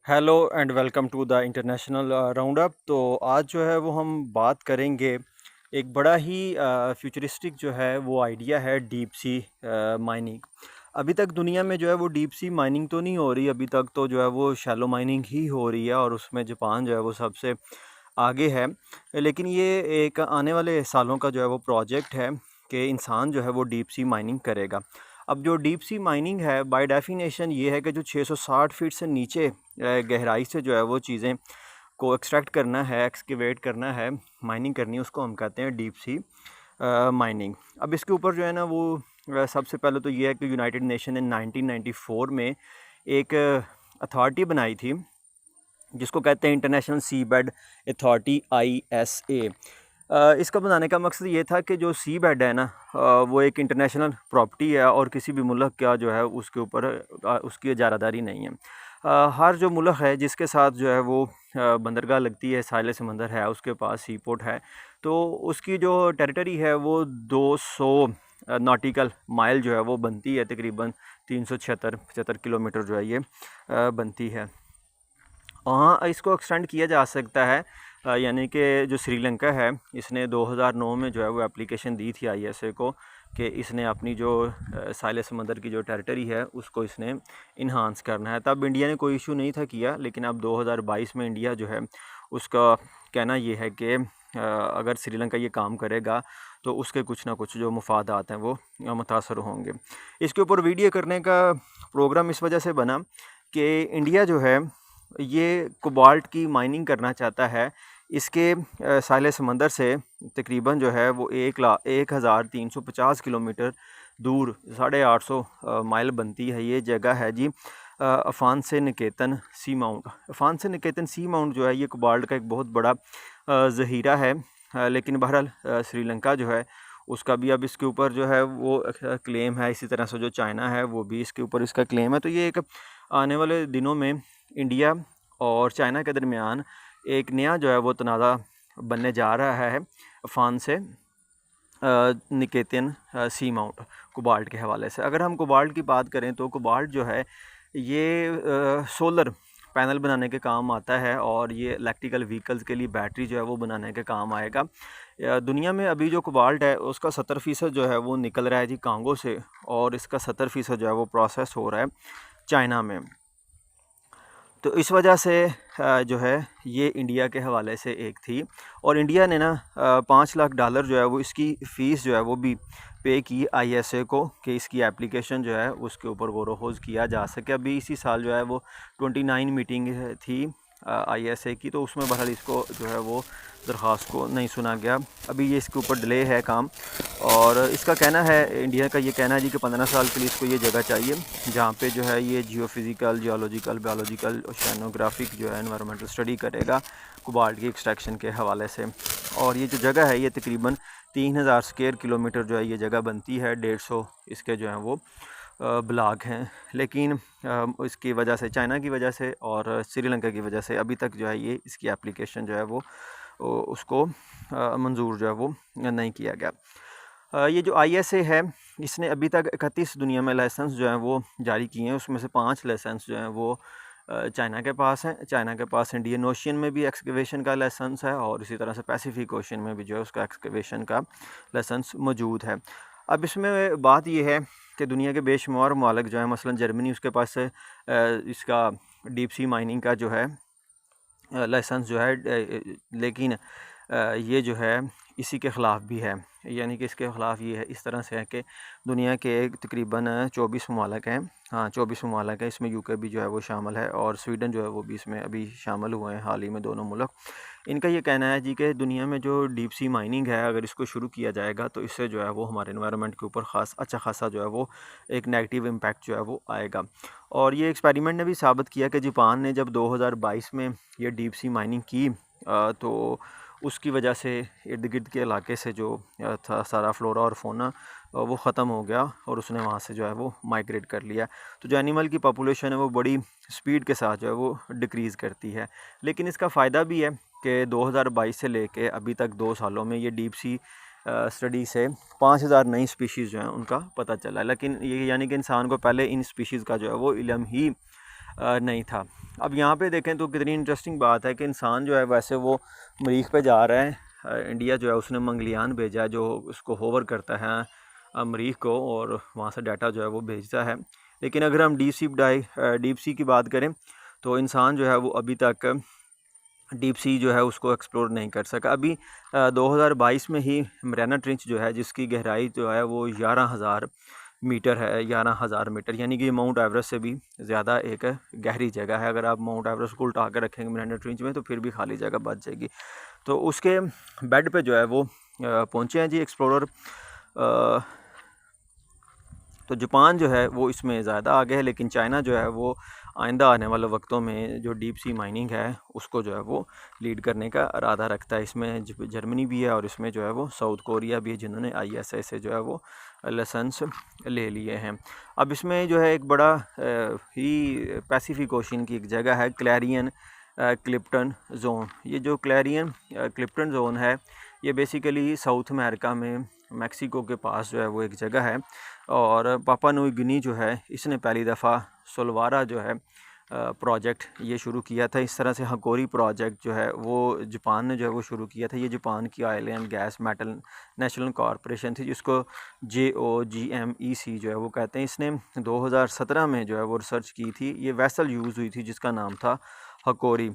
Hello and welcome to the international round up. तो आज जो है वो हम बात करेंगे एक बड़ा ही फ्यूचरिस्टिक जो है वो आइडिया है डीप सी माइनिंग। अभी तक दुनिया में जो है वो डीप सी माइनिंग तो नहीं हो रही, अभी तक तो जो है वो शैलो माइनिंग ही हो रही है और उसमें जापान जो है वो सबसे आगे है। लेकिन ये एक आने वाले सालों का जो है वो प्रोजेक्ट है कि इंसान जो है वो डीप सी माइनिंग करेगा। अब जो डीप सी माइनिंग है बाय डेफिनेशन ये है कि जो 660 फीट से नीचे गहराई से जो है वो चीज़ें को एक्सट्रैक्ट करना है, एक्सकेवेट करना है, माइनिंग करनी है, उसको हम कहते हैं डीप सी माइनिंग। अब इसके ऊपर जो है ना वो सबसे पहले तो ये है कि यूनाइटेड नेशन ने 1994 में एक अथॉरिटी बनाई थी जिसको कहते हैं इंटरनेशनल सी बेड अथॉरिटी ISA। इसका बनाने का मकसद ये था कि जो सी बेड है ना वो एक इंटरनेशनल प्रॉपर्टी है और किसी भी मुल्क का जो है उसके ऊपर उसकी इजारादारी नहीं है। हर जो मुल्क है जिसके साथ जो है वो बंदरगाह लगती है, साहिल समंदर है, उसके पास सी पोर्ट है, तो उसकी जो टेरिटरी है वो 200 नॉटिकल माइल जो है वो बनती है, तकरीबन 376-75 किलोमीटर जो है ये बनती है। हाँ, इसको एक्सटेंड किया जा सकता है। यानी कि जो श्रीलंका है इसने 2009 में जो है वो एप्लीकेशन दी थी ISA को कि इसने अपनी जो साहिल समंदर की जो टेरिटरी है उसको इसने इन्हांस करना है। तब इंडिया ने कोई इशू नहीं था किया, लेकिन अब 2022 में इंडिया जो है उसका कहना ये है कि अगर श्रीलंका ये काम करेगा तो उसके कुछ ना कुछ जो मुफादात हैं वो मुतासर होंगे। इसके ऊपर वीडियो करने का प्रोग्राम इस वजह से बना कि इंडिया जो है ये कोबाल्ट की माइनिंग करना चाहता है। इसके साहिल समंदर से तकरीबन जो है वो 1,350 किलोमीटर दूर 850 माइल बनती है। ये जगह है जी अफान से निकेतन सी माउंट। अफान से निकेतन सी माउंट जो है ये कोबाल्ट का एक बहुत बड़ा ज़हीरा है। लेकिन बहरहाल श्रीलंका जो है उसका भी अब इसके ऊपर जो है वो क्लेम है। इसी तरह से जो चाइना है वो भी इसके ऊपर इसका क्लेम है। तो ये एक आने वाले दिनों में इंडिया और चाइना के दरमियान एक नया जो है वो तनाज़ा बनने जा रहा है अफान से निकेतन सी माउंट कोबाल्ट के हवाले से। अगर हम कोबाल्ट की बात करें तो कोबाल्ट जो है ये सोलर पैनल बनाने के काम आता है और ये इलेक्ट्रिकल व्हीकल्स के लिए बैटरी जो है वो बनाने के काम आएगा। दुनिया में अभी जो कोबाल्ट है उसका 70% जो है वो निकल रहा है जी कांगो से, और इसका 70% जो है वो प्रोसेस हो रहा है चाइना में। तो इस वजह से जो है ये इंडिया के हवाले से एक थी, और इंडिया ने ना $5 लाख जो है वो इसकी फ़ीस जो है वो भी पे की ISA को कि इसकी एप्लीकेशन जो है उसके ऊपर गौर-व-ख़ोज़ किया जा सके। अभी इसी साल जो है वो 29 मीटिंग थी ISA की, तो उसमें बहरहाल इसको जो है वो दरख्वास्त को नहीं सुना गया। अभी ये इसके ऊपर डिले है काम, और इसका कहना है, इंडिया का ये कहना है जी कि 15 साल के लिए इसको ये जगह चाहिए जहाँ पे जो है ये जियोफिज़िकल, जियोलॉजिकल, बायोलॉजिकल, ओशियानोग्राफिक जो है एनवायरमेंटल स्टडी करेगा कोबाल्ट की एक्सट्रैक्शन के हवाले से। और ये जो जगह है ये तकरीबन 3000 स्क्वायर किलोमीटर जो है ये जगह बनती है। 150 इसके जो हैं वो ब्लॉक हैं। लेकिन इसकी वजह से, चाइना की वजह से और श्रीलंका की वजह से अभी तक जो है ये इसकी एप्लीकेशन जो है वो उसको मंजूर जो है वो नहीं किया गया। ये जो ISA है इसने अभी तक 31 दुनिया में लाइसेंस जो हैं वो जारी किए हैं। उसमें से 5 लाइसेंस जो हैं वो चाइना के पास हैं। चाइना के पास इंडियन ओशियन में भी एक्सकवेशन का लाइसेंस है, और इसी तरह से पैसिफिक ओशियन में भी जो है उसका एक्सकवेशन का लाइसेंस मौजूद है। अब इसमें बात ये है कि दुनिया के बेशुमार ममालिक जो हैं, मसलन जर्मनी, उसके पास इसका डीप सी माइनिंग का जो है लाइसेंस जो है, लेकिन ये जो है इसी के ख़िलाफ़ भी है। यानी कि इसके ख़िलाफ़ ये है, इस तरह से है कि दुनिया के तकरीबन 24 ममालिक हैं। हाँ, 24 ममालिक हैं, इसमें UK भी जो है वो शामिल है, और स्वीडन जो है वो भी इसमें अभी शामिल हुए हैं हाल ही में, दोनों मुल्क। इनका ये कहना है जी कि दुनिया में जो डीप सी माइनिंग है अगर इसको शुरू किया जाएगा तो इससे जो है वो हमारे एनवायरनमेंट के ऊपर अच्छा खासा जो है वो एक नेगेटिव इम्पैक्ट जो है वो आएगा। और ये एक्सपेरिमेंट ने भी साबित किया कि जापान ने जब 2022 में ये डीप सी माइनिंग की तो उसकी वजह से इर्द गिर्द के इलाके से जो था सारा फ्लोरा और फोना वो ख़त्म हो गया, और उसने वहाँ से जो है वो माइग्रेट कर लिया। तो जो एनिमल की पॉपुलेशन है वो बड़ी स्पीड के साथ जो है वो डिक्रीज़ करती है। लेकिन इसका फ़ायदा भी है कि 2022 से लेके अभी तक 2 सालों में ये डीप सी स्टडी से 5000 नई स्पीशीज़ जो हैं उनका पता चला है। लेकिन ये यानी कि इंसान को पहले इन स्पीशीज़ का जो है वो इल्म ही नहीं था। अब यहाँ पे देखें तो कितनी इंटरेस्टिंग बात है कि इंसान जो है वैसे वो मरीख पे जा रहा है। इंडिया जो है उसने मंगलयान भेजा है जो उसको होवर करता है मरीख को, और वहाँ से डाटा जो है वो भेजता है। लेकिन अगर हम डीप सी की बात करें तो इंसान जो है वो अभी तक डीप सी जो है उसको एक्सप्लोर नहीं कर सका। अभी 2022 में ही मरियाना ट्रेंच जो है जिसकी गहराई जो है वो 11,000 मीटर है। 11,000 मीटर यानी कि माउंट एवरेस्ट से भी ज़्यादा एक गहरी जगह है। अगर आप माउंट एवरेस्ट को उल्टा कर रखेंगे मरियाना ट्रेंच में तो फिर भी खाली जगह बच जाएगी। तो उसके बेड पे जो है वो पहुँचे हैं जी एक्सप्लोरर। तो जापान जो है वो इसमें ज़्यादा आगे है, लेकिन चाइना जो है वो आइंदा आने वाले वक्तों में जो डीप सी माइनिंग है उसको जो है वो लीड करने का इरादा रखता है। इसमें जर्मनी भी है और इसमें जो है वो साउथ कोरिया भी है जिन्होंने ISI से जो है वो लाइसेंस ले लिए हैं। अब इसमें जो है एक बड़ा ही पैसिफिक ओशन की एक जगह है क्लैरियन क्लिप्टन जोन। ये जो क्लैरियन क्लिप्टन जोन है ये बेसिकली साउथ अमेरिका में मैक्सिको के पास जो है वो एक जगह है। और पापा न्यू गिनी जो है इसने पहली दफ़ा सोलवारा जो है प्रोजेक्ट ये शुरू किया था। इस तरह से हकोरी प्रोजेक्ट जो है वो जापान ने जो है वो शुरू किया था। ये जापान की oil and gas metal national corporation थी जिसको JOGMEC जो है वो कहते हैं। इसने 2017 में जो है वो रिसर्च की थी। ये वेसल यूज़ हुई थी जिसका नाम था हकोरी।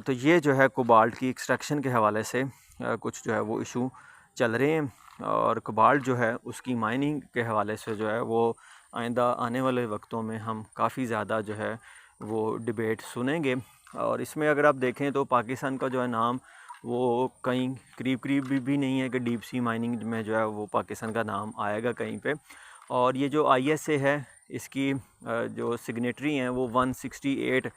तो ये जो है कोबाल्ट की एक्सट्रैक्शन के हवाले से कुछ जो है वो इशू चल रहे हैं, और कोबाल्ट जो है उसकी माइनिंग के हवाले से जो है वो आइंदा आने वाले वक्तों में हम काफ़ी ज़्यादा जो है वो डिबेट सुनेंगे। और इसमें अगर आप देखें तो पाकिस्तान का जो है नाम वो कहीं करीब भी नहीं है कि डीप सी माइनिंग में जो है वो पाकिस्तान का नाम आएगा कहीं पे। और ये जो ISA है इसकी जो सिग्नेटरी हैं वो 168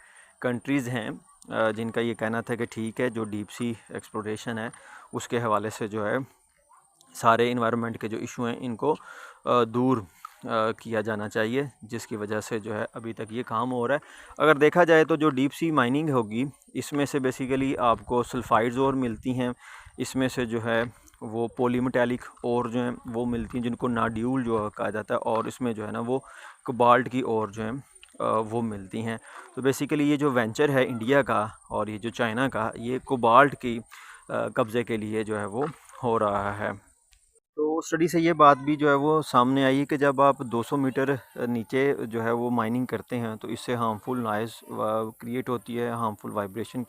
कंट्रीज़ हैं जिनका ये कहना था कि ठीक है जो डीप सी एक्सप्लोरेशन है उसके हवाले से जो है सारे इन्वायरमेंट के जो इशू हैं इनको दूर किया जाना चाहिए, जिसकी वजह से जो है अभी तक ये काम हो रहा है। अगर देखा जाए तो जो डीप सी माइनिंग होगी इसमें से बेसिकली आपको सल्फाइड्स और मिलती हैं। इसमें से जो है वो पॉलीमेटालिक और जो हैं वो मिलती हैं जिनको नाड्यूल जो कहा जाता है, और इसमें जो है ना वो कोबाल्ट की और जो है वो मिलती हैं। तो बेसिकली ये जो वेंचर है इंडिया का और ये जो चाइना का ये कोबाल्ट की कब्ज़े के लिए जो है वो हो रहा है। तो स्टडी से ये बात भी जो है वो सामने आई है कि जब आप 200 मीटर नीचे जो है वो माइनिंग करते हैं तो इससे हार्मफुल नॉइज़ क्रिएट होती है, हार्मफुल वाइब्रेशन